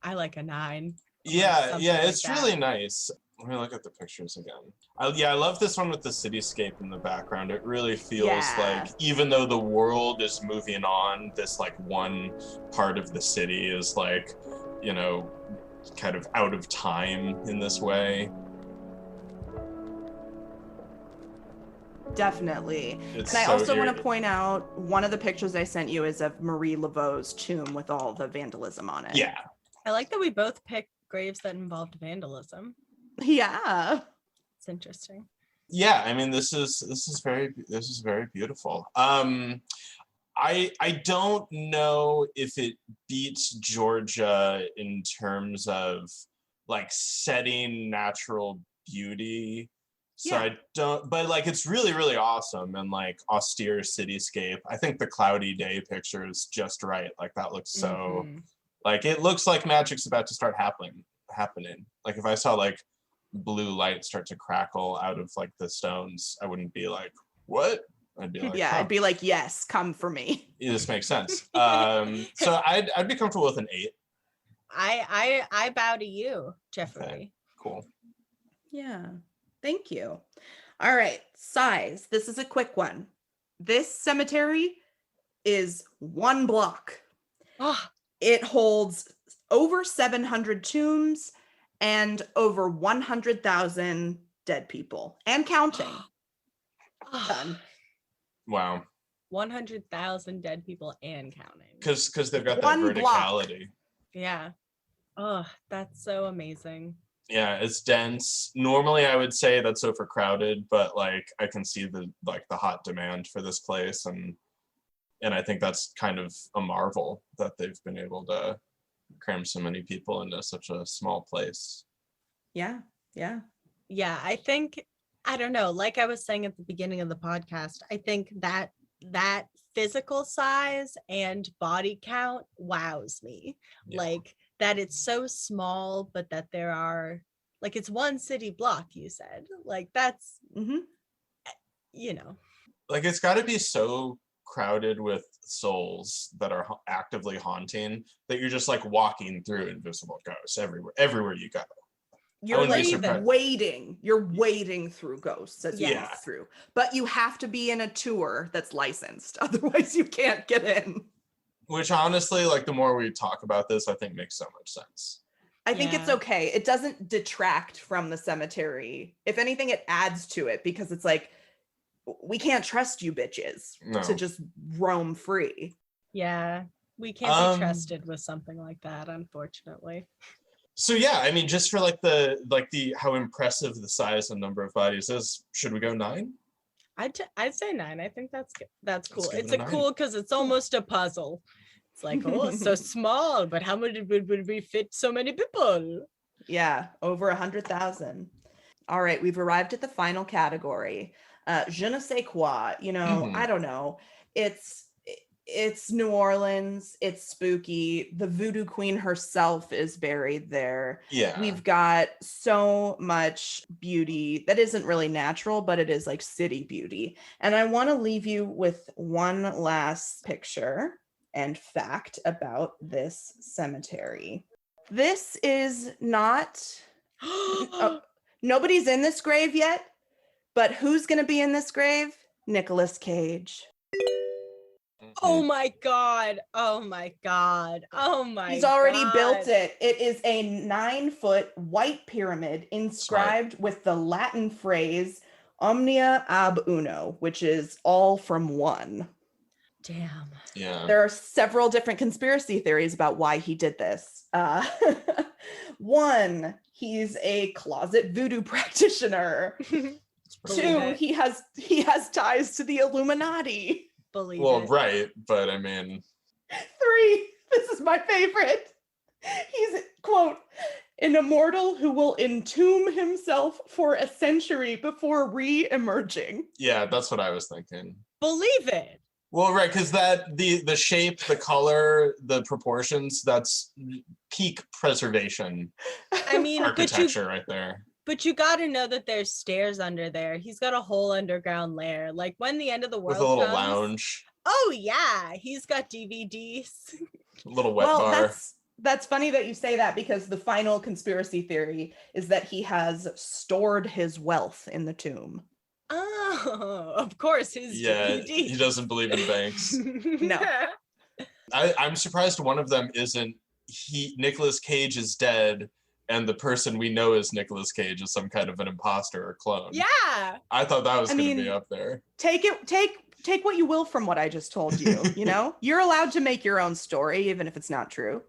I like a 9. Yeah, Something yeah, like it's that. really nice. Let me look at the pictures again. I love this one with the cityscape in the background. It really feels like, even though the world is moving on, this like one part of the city is like, you know, kind of out of time in this way. Definitely. It's And I so also want eerie. to point out one of the pictures I sent you is of Marie Laveau's tomb with all the vandalism on it. Yeah. I like that we both picked graves that involved vandalism. Yeah. It's interesting. Yeah, I mean, this is very beautiful. I don't know if it beats Georgia in terms of like setting natural beauty. So Yeah. I don't, but like it's really, really awesome and like austere cityscape. I think the cloudy day picture is just right. Like that looks so, like it looks like magic's about to start happening. Like if I saw like blue light start to crackle out of like the stones, I wouldn't be like, what? I'd be like, Yeah, huh. I'd be like, yes, come for me. This makes sense. So I'd be comfortable with an 8. I bow to you, Jeffrey. Okay. Cool. Yeah. Thank you. All right. Size. This is a quick one. This cemetery is 1 block. Oh, It holds over 700 tombs and over 100,000 dead people and counting. Done. Wow. 100,000 dead people and counting. Because they've got that 1 block. verticality. Yeah. Oh, that's so amazing. Yeah, it's dense. Normally I would say that's overcrowded, but like I can see the hot demand for this place, and I think that's kind of a marvel that they've been able to cram so many people into such a small place. Yeah. Yeah. Yeah, I think, I don't know, like I was saying at the beginning of the podcast, I think that physical size and body count wows me. Yeah. Like that it's so small, but that there are, like, it's 1 city block, you said. Like that's, you know. Like it's got to be so crowded with souls that are actively haunting that you're just like walking through invisible ghosts everywhere you go. You're like waiting. You're wading through ghosts as you Yeah. move through. But you have to be in a tour that's licensed. Otherwise you can't get in. Which honestly, like the more we talk about this, I think makes so much sense. I think it's okay. It doesn't detract from the cemetery. If anything, it adds to it because it's like, we can't trust you bitches to just roam free. Yeah, we can't be trusted with something like that, unfortunately. So yeah, I mean, just for like the how impressive the size and number of bodies is, should we go 9? I'd say 9. I think that's cool. give It's it a a 9. cool because it's almost a puzzle. It's like, oh, it's so small, but how would we fit so many people? Yeah, over 100,000. All right, we've arrived at the final category. Je ne sais quoi, I don't know. It's New Orleans, it's spooky. The voodoo queen herself is buried there. Yeah. We've got so much beauty that isn't really natural, but it is like city beauty. And I want to leave you with one last picture and fact about this cemetery. This is not nobody's in this grave yet, but who's going to be in this grave? Nicolas Cage. Oh my God. Oh my God. Oh my God. He's already built it. It is a 9-foot white pyramid inscribed with the Latin phrase omnia ab uno, which is all from one. Damn. Yeah. There are several different conspiracy theories about why he did this. One, he's a closet voodoo practitioner. Two, he has ties to the Illuminati. Believe Well, it. right, but I mean. 3, this is my favorite. He's, quote, an immortal who will entomb himself for a century before re-emerging. Yeah, that's what I was thinking. Believe it. Well, right, because the shape, the color, the proportions, that's peak preservation. I mean, architecture right there. But you got to know that there's stairs under there. He's got a whole underground lair. Like when the end of the world with a little comes, lounge. Oh yeah, he's got DVDs. A little wet bar. That's funny that you say that, because the final conspiracy theory is that he has stored his wealth in the tomb. Oh, of course, his DVDs. He doesn't believe in banks. No. I'm surprised one of them isn't Nicolas Cage is dead, and the person we know as Nicolas Cage is some kind of an imposter or clone. Yeah. I thought that was going to be up there. Take what you will from what I just told you, You're allowed to make your own story, even if it's not true.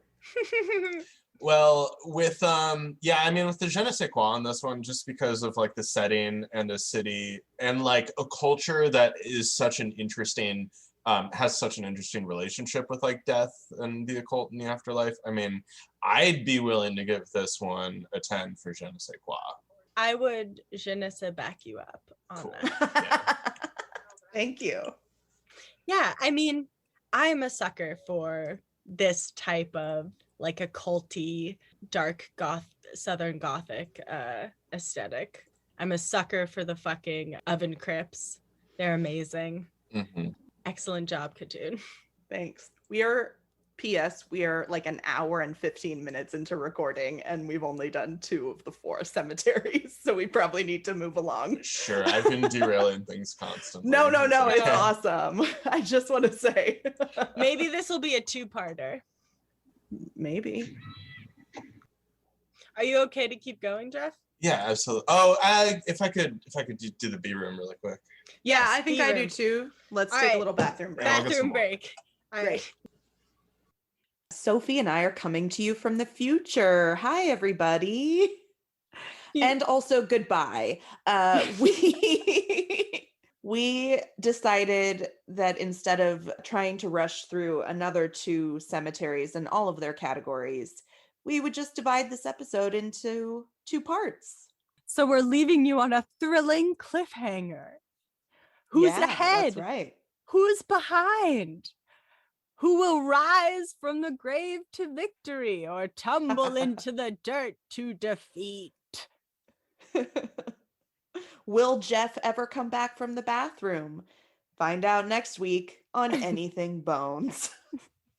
Well, with with the je ne sais quoi on this one, just because of like the setting and the city and like a culture that is such an interesting has such an interesting relationship with like death and the occult and the afterlife. I mean, I'd be willing to give this one a 10 for je ne sais quoi. I would je ne sais back you up on that. Yeah. Thank you. Yeah, I mean, I'm a sucker for this type of like a culty, dark Southern Gothic aesthetic. I'm a sucker for the fucking oven crypts. They're amazing. Mm-hmm. Excellent job, Katelyn. Thanks. We are like an hour and 15 minutes into recording, and we've only done 2 of the 4 cemeteries, so we probably need to move along. Sure, I've been derailing things constantly. No, it's awesome. I just want to say. Maybe this will be a 2-parter. Maybe. Are you okay to keep going, Jeff? Yeah, absolutely. Oh, if I could do the B room really quick. Yeah, I think I B-room. do too. Let's All take right. a little bathroom break. Bathroom break. All right. Great. Sophie and I are coming to you from the future. Hi, everybody. And also goodbye. We decided that instead of trying to rush through another 2 cemeteries and all of their categories, we would just divide this episode into 2 parts. So we're leaving you on a thrilling cliffhanger. Who's ahead? That's right. Who's behind? Who will rise from the grave to victory or tumble into the dirt to defeat? Will Jeff ever come back from the bathroom? Find out next week on Anything Bones.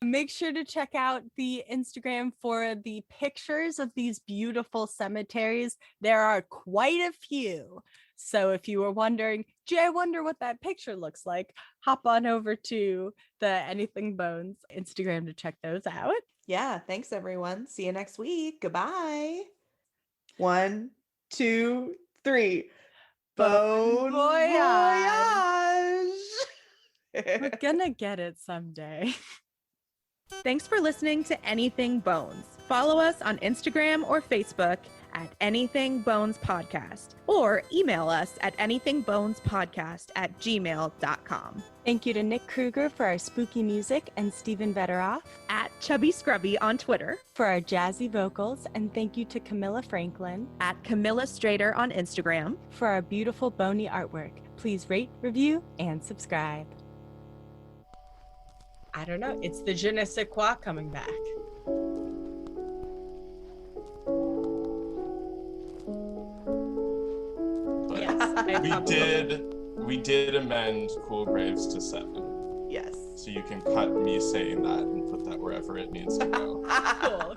Make sure to check out the Instagram for the pictures of these beautiful cemeteries. There are quite a few. So if you were wondering, gee, I wonder what that picture looks like, hop on over to the Anything Bones Instagram to check those out. Yeah, thanks everyone. See you next week. Goodbye. 1, 2, 3. Bon voyage. We're gonna get it someday. Thanks for listening to Anything Bones. Follow us on Instagram or Facebook at Anything Bones Podcast, or email us at anythingbonespodcast@gmail.com. Thank you to Nick Kruger for our spooky music and Stephen Vetteroff At Chubby Scrubby on Twitter. for our jazzy vocals, and thank you to Camilla Franklin At Camilla Strader on Instagram. for our beautiful bony artwork. Please rate, review, and subscribe. I don't know. It's the je ne sais quoi coming back. But Yes, I we did amend Cool Graves to 7. Yes. So you can cut me saying that and put that wherever it needs to go. Cool.